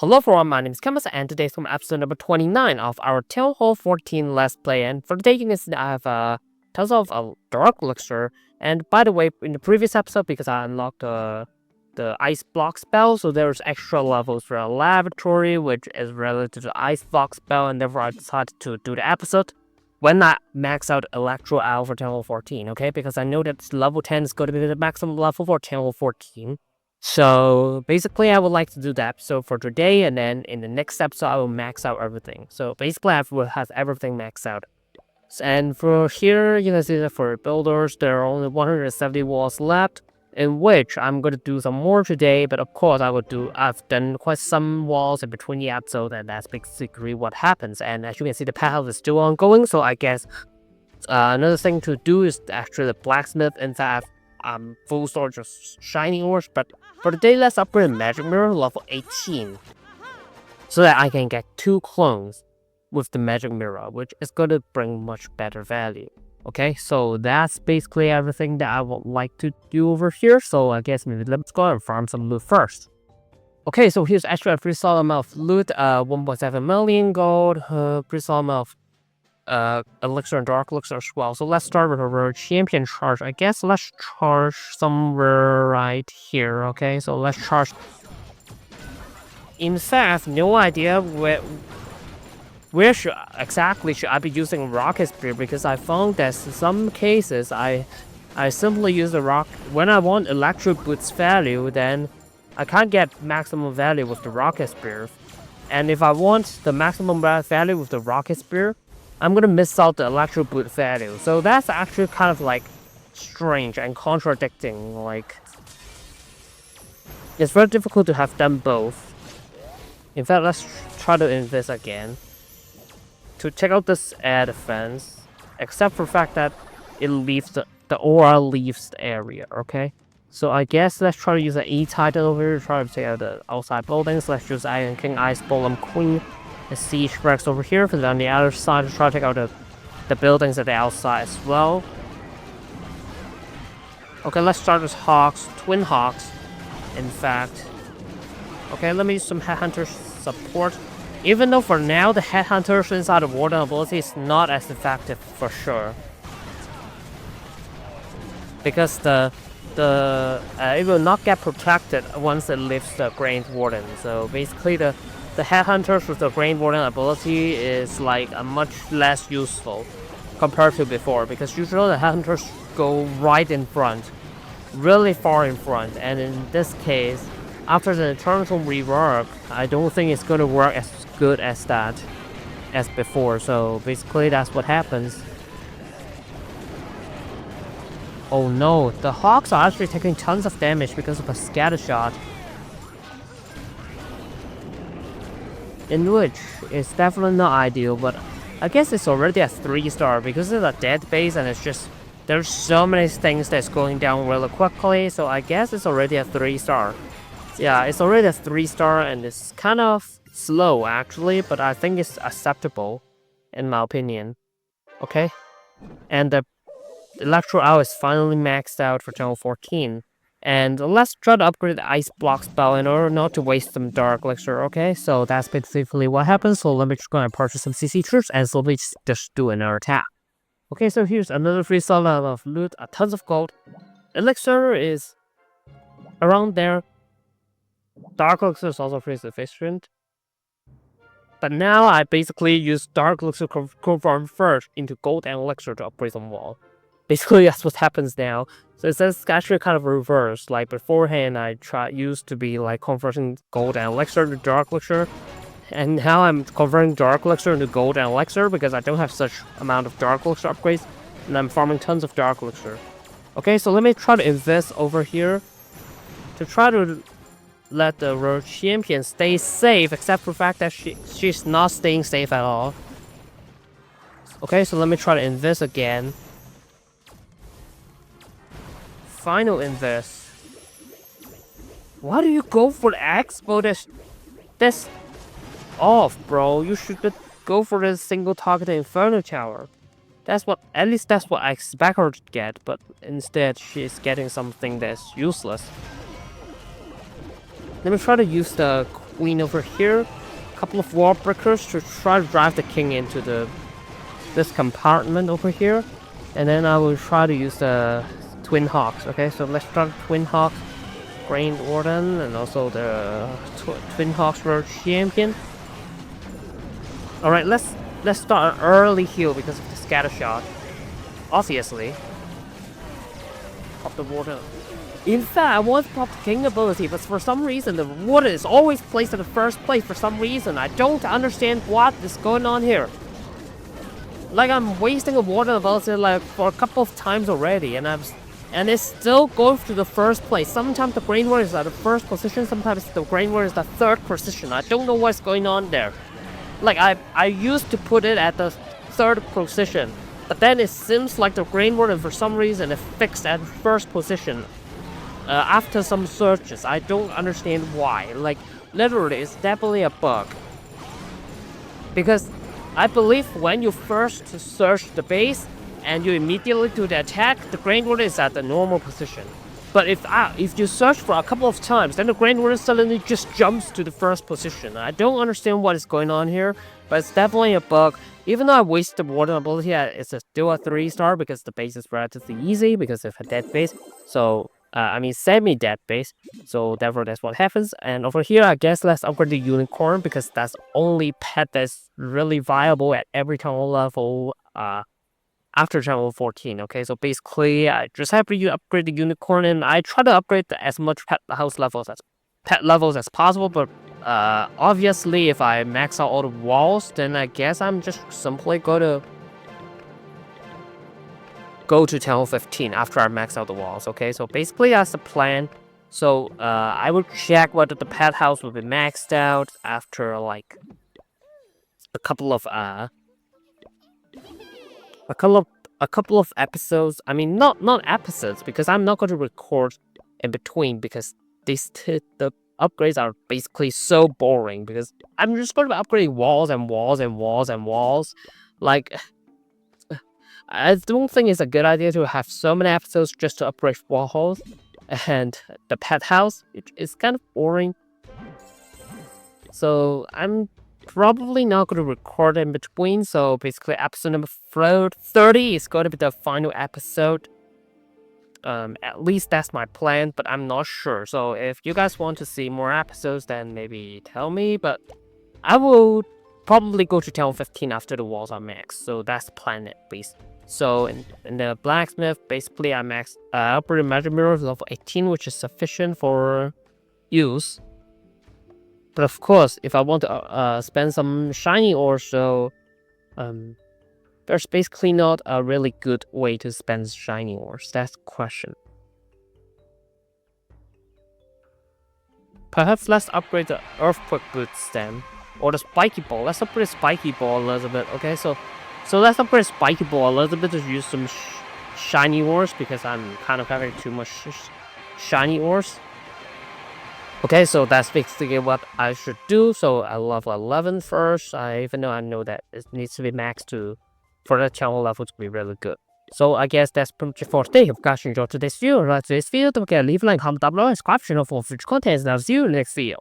Hello everyone, my name is Camus and today's from episode number 29 of our TH14 Let's Play. And for today you can see I have tons of Dark Elixir. And by the way, in the previous episode, because I unlocked the Ice Block spell, so there's extra levels for a Laboratory, which is related to the Ice Block spell, and therefore I decided to do the episode when I max out Electro Owl for TH14, okay? Because I know that level 10 is going to be the maximum level for TH14. So basically I would like to do the episode for today, and then in the next episode I will max out everything. So basically I will have everything maxed out. And for here you can see that for builders there are only 170 walls left, in which I'm going to do some more today, but of course I've done quite some walls in between the episode, and that's basically what happens. And as you can see, the path is still ongoing, so I guess another thing to do is actually the blacksmith. In fact, full storage of shining ores, but for today let's upgrade magic mirror level 18 so that I can get 2 clones with the magic mirror, which is going to bring much better value. Okay, so that's basically everything that I would like to do over here. So I guess maybe let's go and farm some loot first. Okay, so here's actually a pretty solid amount of loot, 1.7 million gold, pretty solid amount of elixir and dark elixir as well. So let's start with our champion charge. I guess let's charge somewhere right here. Okay, so let's charge. In fact, no idea where exactly should I be using rocket spear, because I found that in some cases I simply use the rock when I want electric boots value, then I can't get maximum value with the rocket spear, and if I want the maximum value with the rocket spear, I'm gonna miss out the electric boot value. So that's actually kind of like strange and contradicting. Like, it's very difficult to have them both. In fact, let's try to invest again to check out this air defense, except for the fact that it leaves the aura leaves the area. Okay, so I guess let's try to use an E title over here to try to take out the outside buildings. Let's use Iron King, Ice Golem, Queen, the siege Rex over here, because on the other side to try to take out the buildings at the outside as well. Okay, let's start with Hawks, Twin Hawks, in fact. Okay, let me use some Headhunter support. Even though for now the Headhunters inside the Warden ability is not as effective for sure, because it will not get protected once it leaves the Grand Warden. So basically the Headhunters with the Grand Warden ability is like a much less useful compared to before, because usually the Headhunters go right in front, really far in front, and in this case, after the Eternal rework, I don't think it's going to work as good as that as before. So basically that's what happens. Oh no, the Hawks are actually taking tons of damage because of a scatter shot, in which is definitely not ideal, but I guess it's already a 3-star because it's a dead base, and it's just there's so many things that's going down really quickly, so I guess it's already a 3-star. Yeah, it's already a 3-star, and it's kind of slow actually, but I think it's acceptable in my opinion. Okay, and the Electro Owl is finally maxed out for TH14. And let's try to upgrade the Ice Block spell in order not to waste some Dark Elixir. Okay, so that's basically what happens. So let me just go and purchase some CC troops, and slowly just do another attack. Okay, so here's another free solid of loot, a tons of gold. Elixir is around there. Dark Elixir is also pretty sufficient. But now I basically use Dark Elixir confirm first into gold and elixir to upgrade some wall. Basically that's what happens now. So it's actually kind of reversed. Like beforehand I used to be like converting gold and elixir to dark elixir, and now I'm converting dark elixir into gold and elixir because I don't have such amount of dark elixir upgrades, and I'm farming tons of dark elixir. Okay, so let me try to invest over here to try to let the world champion stay safe, except for the fact that she's not staying safe at all. Okay, so let me try to invest again. Final invest. Why do you go for the expo? That's off, bro. You should go for the single target Inferno Tower. That's what, at least that's what I expect her to get, but instead she's getting something that's useless. Let me try to use the queen over here, a couple of wall breakers to try to drive the king into this compartment over here, and then I will try to use the twin hawks. Okay, so let's start twin hawks, Grand Warden, and also the twin hawks for champion. All right, let's start an early heal because of the scatter shot. Obviously, pop the water. In fact, I want to pop the king ability, but for some reason the water is always placed in the first place. For some reason, I don't understand what is going on here. Like, I'm wasting a water ability like for a couple of times already, and it's still going to the first place. Sometimes the Grand Warrior is at the first position, sometimes the Grand Warrior is the third position. I don't know what's going on there. Like, I used to put it at the third position, but then it seems like the Grand Warrior for some reason is fixed at first position. After some searches, I don't understand why. Like, literally, it's definitely a bug. Because I believe when you first search the base and you immediately do the attack, the Grand Warrior is at the normal position. But if you search for a couple of times, then the Grand Warrior suddenly just jumps to the first position. I don't understand what is going on here, but it's definitely a bug. Even though I wasted the water ability, it's still a 3-star because the base is relatively easy because of a dead base. So, I mean semi-dead base. So therefore that's what happens. And over here, I guess let's upgrade the unicorn because that's the only pet that's really viable at every channel level after channel 14. Okay, so basically I just have to upgrade the unicorn, and I try to upgrade as much pet levels as possible, but obviously if I max out all the walls, then I guess I'm just simply go to channel 15 after I max out the walls. Okay, so basically that's the plan. So I will check whether the pet house will be maxed out after like a couple of episodes. I mean, not episodes, because I'm not going to record in between because the upgrades are basically so boring because I'm just going to be upgrading walls and walls and walls and walls. Like, I don't think it's a good idea to have so many episodes just to upgrade walls and the pet house. It's kind of boring. So I'm probably not going to record in between. So basically episode number 30 is going to be the final episode. At least that's my plan, but I'm not sure. So if you guys want to see more episodes, then maybe tell me. But I will probably go to channel 15 after the walls are maxed. So that's the plan at least. So in the blacksmith, basically I maxed upgraded magic mirror level 18, which is sufficient for use. But of course, if I want to spend some shiny ore, so there's basically not a really good way to spend shiny ores. That's the question. Perhaps let's upgrade the earthquake boots then, or the spiky ball. Let's upgrade spiky ball a little bit. Okay, so let's upgrade spiky ball a little bit to use some shiny ores because I'm kind of having too much shiny ores. Okay, so that's basically what I should do. So I level 11 first. Even though I know that it needs to be maxed for the channel level to be really good. So I guess that's pretty much for today. If you guys enjoyed today's video, like today's video, don't forget to leave a like, comment down below, and subscribe to the channel for future content. And I'll see you in the next video.